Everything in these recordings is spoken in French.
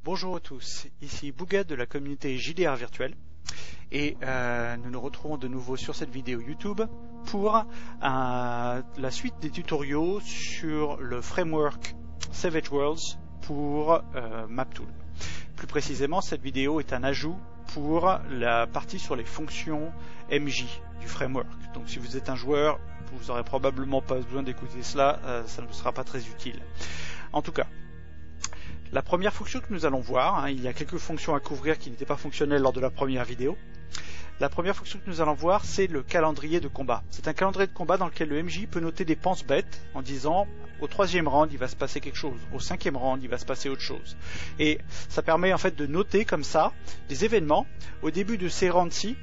Bonjour à tous, ici Bouguet de la communauté JDR Virtuel et nous nous retrouvons de nouveau sur cette vidéo YouTube pour la suite des tutoriaux sur le framework Savage Worlds pour MapTool. Plus précisément, cette vidéo est un ajout pour la partie sur les fonctions MJ du framework. Donc si vous êtes un joueur, vous n'aurez probablement pas besoin d'écouter cela, ça ne vous sera pas très utile. En tout cas, la première fonction que nous allons voir, il y a quelques fonctions à couvrir qui n'étaient pas fonctionnelles lors de la première vidéo. La première fonction que nous allons voir, c'est le calendrier de combat. C'est un calendrier de combat dans lequel le MJ peut noter des pense-bêtes en disant au 3e round il va se passer quelque chose, au 5e round il va se passer autre chose. Et ça permet en fait de noter comme ça des événements. Au début de ces rounds-ci,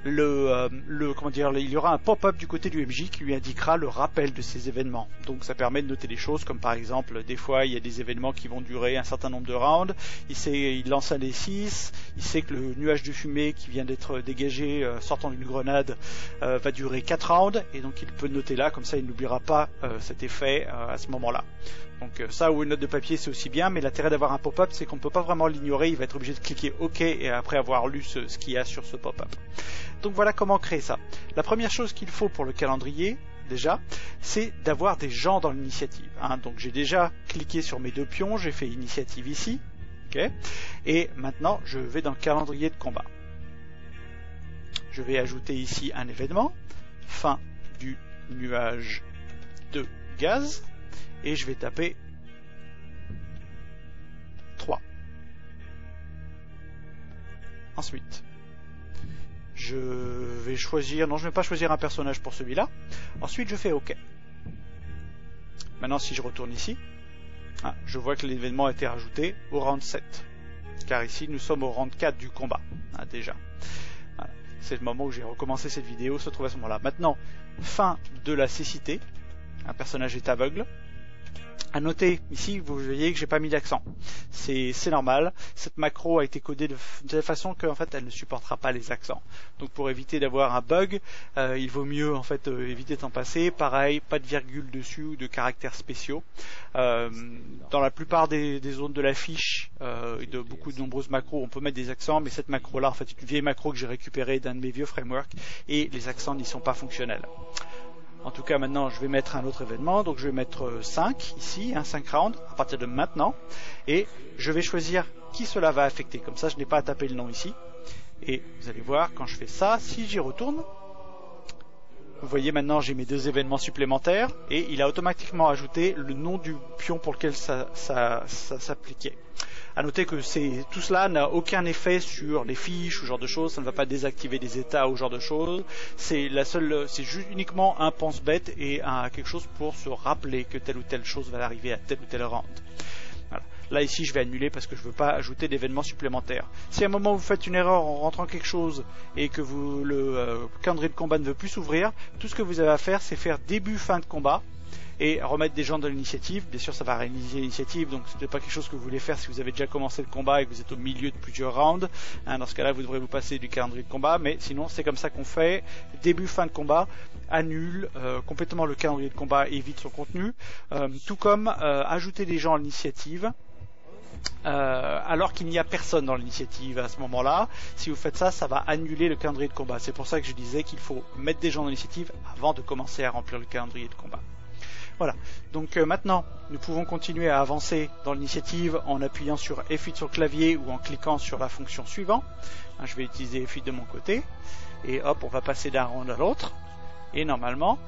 il y aura un pop-up du côté du MJ qui lui indiquera le rappel de ces événements. Donc ça permet de noter des choses comme par exemple, des fois il y a des événements qui vont durer un certain nombre de rounds, il lance un D6, il sait que le nuage de fumée qui vient d'être dégagé sortant d'une grenade va durer 4 rounds, et donc il peut le noter là, comme ça il n'oubliera pas cet effet à ce moment-là. Donc ça ou une note de papier c'est aussi bien, mais l'intérêt d'avoir un pop-up c'est qu'on ne peut pas vraiment l'ignorer, il va être obligé de cliquer OK et après avoir lu ce qu'il y a sur ce pop-up. Donc voilà comment créer ça. La première chose qu'il faut pour le calendrier, déjà, c'est d'avoir des gens dans l'initiative. Donc j'ai déjà cliqué sur mes deux pions, j'ai fait initiative ici, okay, et maintenant je vais dans le calendrier de combat. Je vais ajouter ici un événement, fin du nuage de gaz, et je vais taper 3. Ensuite, je vais choisir, non je ne vais pas choisir un personnage pour celui-là. Ensuite je fais OK. Maintenant si je retourne ici, je vois que l'événement a été rajouté au round 7. Car ici nous sommes au round 4 du combat, déjà. Voilà. C'est le moment où j'ai recommencé cette vidéo, se trouve à ce moment-là. Maintenant, fin de la cécité. Un personnage est aveugle. À noter, ici, vous voyez que j'ai pas mis d'accent. C'est normal. Cette macro a été codée de telle façon qu'en fait, elle ne supportera pas les accents. Donc, pour éviter d'avoir un bug, il vaut mieux en fait éviter d'en passer. Pareil, pas de virgule dessus ou de caractères spéciaux. Dans la plupart des zones de la fiche et de beaucoup de nombreuses macros, on peut mettre des accents, mais cette macro-là, en fait, c'est une vieille macro que j'ai récupérée d'un de mes vieux frameworks et les accents n'y sont pas fonctionnels. En tout cas, maintenant, je vais mettre un autre événement. Donc, je vais mettre 5 ici, 5 rounds à partir de maintenant. Et je vais choisir qui cela va affecter. Comme ça, je n'ai pas à taper le nom ici. Et vous allez voir, quand je fais ça, si j'y retourne, vous voyez maintenant, j'ai mes deux événements supplémentaires. Et il a automatiquement ajouté le nom du pion pour lequel ça s'appliquait. À noter que tout cela n'a aucun effet sur les fiches ou ce genre de choses, ça ne va pas désactiver des états ou ce genre de choses. C'est juste uniquement un pense-bête et quelque chose pour se rappeler que telle ou telle chose va arriver à tel ou tel round. Voilà. Là ici je vais annuler parce que je ne veux pas ajouter d'événements supplémentaires. Si à un moment vous faites une erreur en rentrant quelque chose et que le calendrier de combat ne veut plus s'ouvrir, tout ce que vous avez à faire c'est faire début-fin de combat et remettre des gens dans l'initiative. Bien sûr ça va réinitialiser l'initiative, donc ce n'est pas quelque chose que vous voulez faire si vous avez déjà commencé le combat et que vous êtes au milieu de plusieurs rounds. Dans ce cas là vous devrez vous passer du calendrier de combat, mais sinon c'est comme ça qu'on fait. Début fin de combat, annule complètement le calendrier de combat et évite son contenu, tout comme ajouter des gens à l'initiative alors qu'il n'y a personne dans l'initiative à ce moment-là. Si vous faites ça, ça va annuler le calendrier de combat. C'est pour ça que je disais qu'il faut mettre des gens dans l'initiative avant de commencer à remplir le calendrier de combat. Voilà, donc maintenant nous pouvons continuer à avancer dans l'initiative en appuyant sur F8 sur le clavier ou en cliquant sur la fonction suivante. Je vais utiliser F8 de mon côté et hop, on va passer d'un round à l'autre et normalement,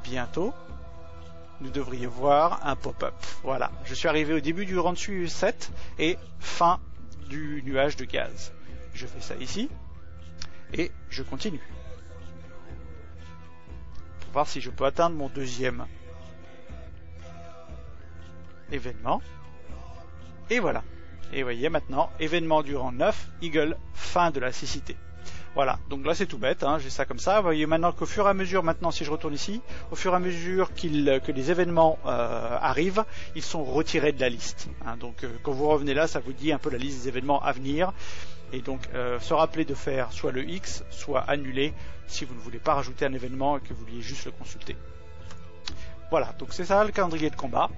bientôt, nous devrions voir un pop-up. Voilà, je suis arrivé au début du round 7 et fin du nuage de gaz. Je fais ça ici et je continue pour voir si je peux atteindre mon deuxième événement, et voilà, et vous voyez maintenant événement du rang 9, Eagle, fin de la cécité. Voilà, donc là c'est tout bête, j'ai ça comme ça. Vous voyez maintenant qu'au fur et à mesure, maintenant si je retourne ici, au fur et à mesure que les événements arrivent, ils sont retirés de la liste. Donc quand vous revenez là, ça vous dit un peu la liste des événements à venir, et donc se rappeler de faire soit le X, soit annuler si vous ne voulez pas rajouter un événement et que vous vouliez juste le consulter. Voilà, donc c'est ça le calendrier de combat,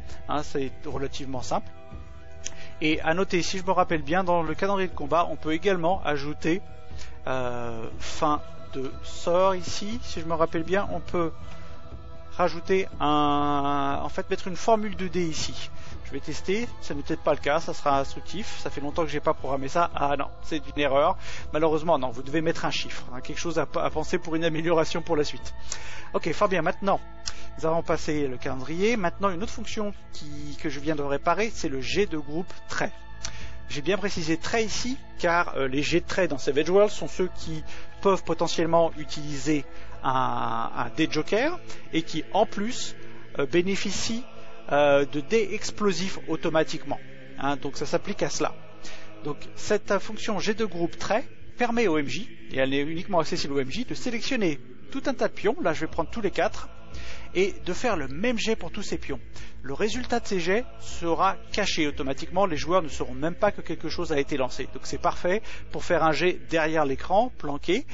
c'est relativement simple. Et à noter, si je me rappelle bien, dans le calendrier de combat, on peut également ajouter fin de sort ici. Si je me rappelle bien, on peut rajouter mettre une formule de dés ici. Je vais tester, ça n'est peut-être pas le cas, ça sera instructif. Ça fait longtemps que j'ai pas programmé ça. Ah non, c'est une erreur. Malheureusement, non, vous devez mettre un chiffre, quelque chose à penser pour une amélioration pour la suite. Ok, fort bien. Maintenant, nous avons passé le calendrier. Maintenant, une autre fonction que je viens de réparer, c'est le jet de groupe trait. J'ai bien précisé trait ici, car les jets de trait dans Savage Worlds sont ceux qui peuvent potentiellement utiliser un dé joker et qui en plus bénéficient de dés explosifs automatiquement. Donc ça s'applique à cela. Donc cette fonction jet de groupe trait permet au MJ, et elle est uniquement accessible au MJ, de sélectionner tout un tas de pions. Là je vais prendre tous les 4 et de faire le même jet pour tous ces pions. Le résultat de ces jets sera caché automatiquement, les joueurs ne sauront même pas que quelque chose a été lancé. Donc c'est parfait pour faire un jet derrière l'écran, planqué,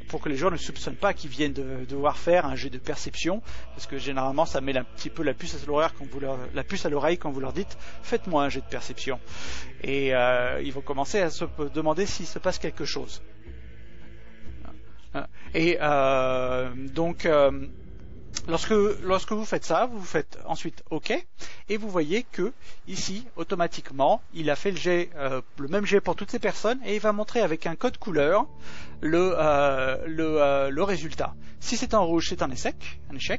pour que les joueurs ne soupçonnent pas qu'ils viennent de devoir faire un jet de perception, parce que généralement ça met un petit peu la puce à l'oreille quand vous leur dites « faites-moi un jet de perception ». Et ils vont commencer à se demander s'il se passe quelque chose. Et lorsque vous faites ça, vous faites ensuite OK, et vous voyez que ici, automatiquement, il a fait le même jet pour toutes ces personnes, et il va montrer avec un code couleur le résultat. Si c'est en rouge, c'est un échec.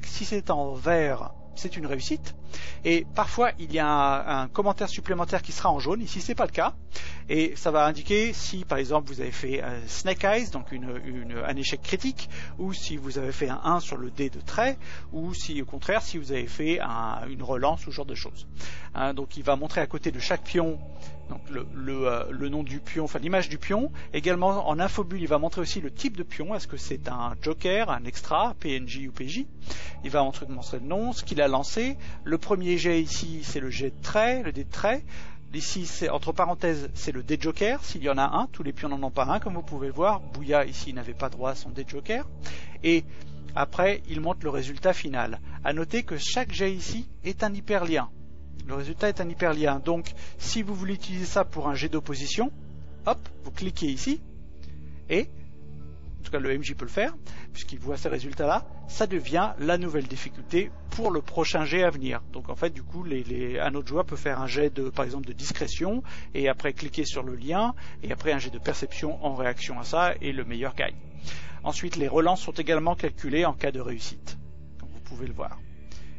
Si c'est en vert, c'est une réussite. Et parfois, il y a un commentaire supplémentaire qui sera en jaune. Ici, c'est pas le cas. Et ça va indiquer si, par exemple, vous avez fait Snake Eyes, donc un échec critique, ou si vous avez fait un 1 sur le dé de trait, ou si, au contraire, si vous avez fait une relance, ou ce genre de choses. Donc, il va montrer à côté de chaque pion donc le nom du pion, enfin l'image du pion. Également, en infobulle, il va montrer aussi le type de pion. Est-ce que c'est un joker, un extra, PNJ ou PJ? Il va montrer le nom, ce qu'il a lancé. Le premier jet ici, c'est le jet de trait, le dé de trait. Ici, c'est entre parenthèses, c'est le dé joker, s'il y en a un. Tous les pions n'en ont pas un, comme vous pouvez le voir. Bouya, ici, n'avait pas droit à son dé joker. Et après, il montre le résultat final. À noter que chaque jet ici est un hyperlien. Le résultat est un hyperlien. Donc, si vous voulez utiliser ça pour un jet d'opposition, hop, vous cliquez ici, et, en tout cas le MJ peut le faire, puisqu'il voit ces résultats-là, ça devient la nouvelle difficulté pour le prochain jet à venir. Donc en fait, du coup, un autre joueur peut faire un jet par exemple de discrétion, et après cliquer sur le lien, et après un jet de perception en réaction à ça, et le meilleur gagne. Ensuite, les relances sont également calculées en cas de réussite, comme vous pouvez le voir.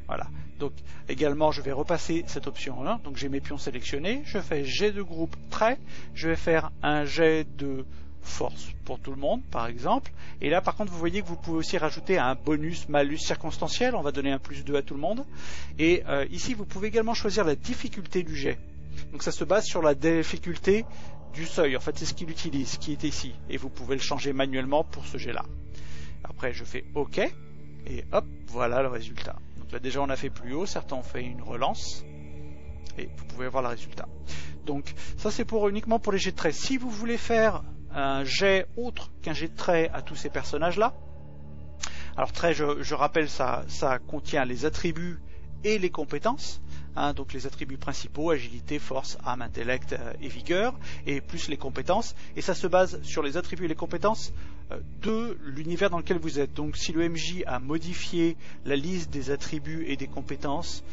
Voilà. Donc également, je vais repasser cette option-là. Donc j'ai mes pions sélectionnés. Je fais jet de groupe trait. Je vais faire un jet de force pour tout le monde, par exemple. Et là, par contre, vous voyez que vous pouvez aussi rajouter un bonus malus circonstanciel. On va donner un +2 à tout le monde. Et ici, vous pouvez également choisir la difficulté du jet. Donc ça se base sur la difficulté du seuil. En fait, c'est ce qu'il utilise, qui est ici. Et vous pouvez le changer manuellement pour ce jet-là. Après, je fais OK. Et hop, voilà le résultat. Donc là déjà on a fait plus haut, certains ont fait une relance et vous pouvez voir le résultat. Donc ça c'est uniquement pour les jets de traits. Si vous voulez faire un jet autre qu'un jet de traits à tous ces personnages là, alors trait je rappelle ça contient les attributs et les compétences. Donc les attributs principaux, agilité, force, âme, intellect et vigueur, et plus les compétences, et ça se base sur les attributs et les compétences de l'univers dans lequel vous êtes. Donc si le MJ a modifié la liste des attributs et des compétences,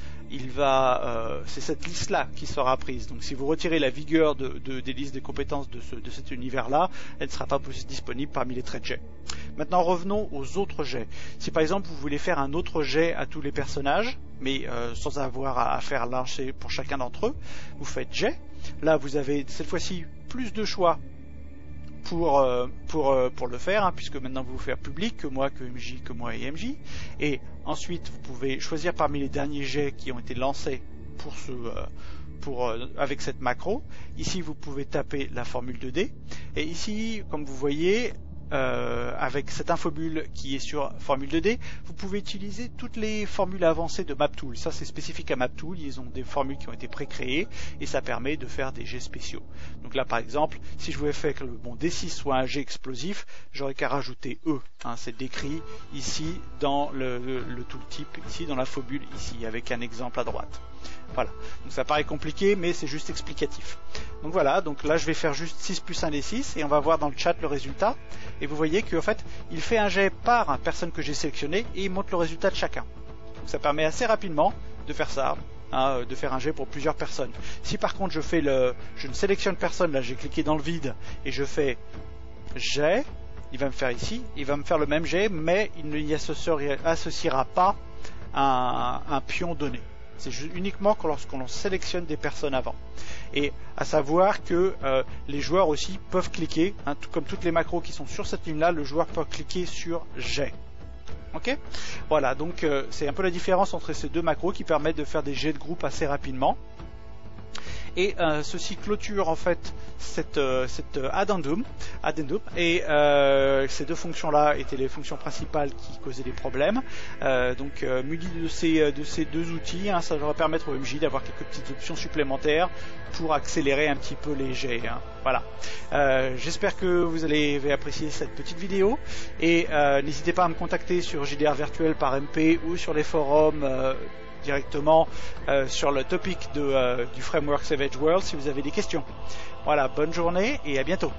c'est cette liste-là qui sera prise. Donc si vous retirez la vigueur des listes des compétences de cet univers-là, elle ne sera pas disponible parmi les traits de jet. Maintenant revenons aux autres jets. Si par exemple vous voulez faire un autre jet à tous les personnages, mais sans avoir à faire lancer pour chacun d'entre eux, vous faites jet. Là vous avez cette fois-ci plus de choix pour le faire, puisque maintenant vous faire public, que moi et MJ. Et ensuite vous pouvez choisir parmi les derniers jets qui ont été lancés avec cette macro. Ici vous pouvez taper la formule de dés, et ici comme vous voyez avec cette infobulle qui est sur formule 2D, vous pouvez utiliser toutes les formules avancées de MapTool. Ça c'est spécifique à MapTool, ils ont des formules qui ont été pré-créées et ça permet de faire des jets spéciaux. Donc là par exemple, si je voulais faire que mon D6 soit un jet explosif, j'aurais qu'à rajouter E. C'est décrit ici dans le tooltip, ici dans l'infobule, ici avec un exemple à droite. Voilà, donc ça paraît compliqué, mais c'est juste explicatif. Donc voilà, donc là je vais faire juste 6 plus 1 des 6 et on va voir dans le chat le résultat. Et vous voyez qu'en fait, il fait un jet par personne que j'ai sélectionnée et il montre le résultat de chacun. Donc ça permet assez rapidement de faire ça, hein, de faire un jet pour plusieurs personnes. Si par contre je ne sélectionne personne, là j'ai cliqué dans le vide et je fais jet, il va me faire ici, il va me faire le même jet, mais il ne y associera pas un pion donné. C'est uniquement lorsqu'on sélectionne des personnes avant. Et à savoir que les joueurs aussi peuvent cliquer, hein, comme toutes les macros qui sont sur cette ligne-là, le joueur peut cliquer sur jet. Ok, voilà, donc c'est un peu la différence entre ces deux macros qui permettent de faire des jets de groupe assez rapidement. Et ceci clôture en fait cette addendum et ces deux fonctions là étaient les fonctions principales qui causaient des problèmes. Donc muni de ces deux outils, hein, ça devrait permettre au MJ d'avoir quelques petites options supplémentaires pour accélérer un petit peu les jets, hein. Voilà, j'espère que vous avez apprécié cette petite vidéo et n'hésitez pas à me contacter sur JDR Virtuel par MP ou sur les forums directement sur le topic du framework Savage Worlds si vous avez des questions. Voilà, bonne journée et à bientôt.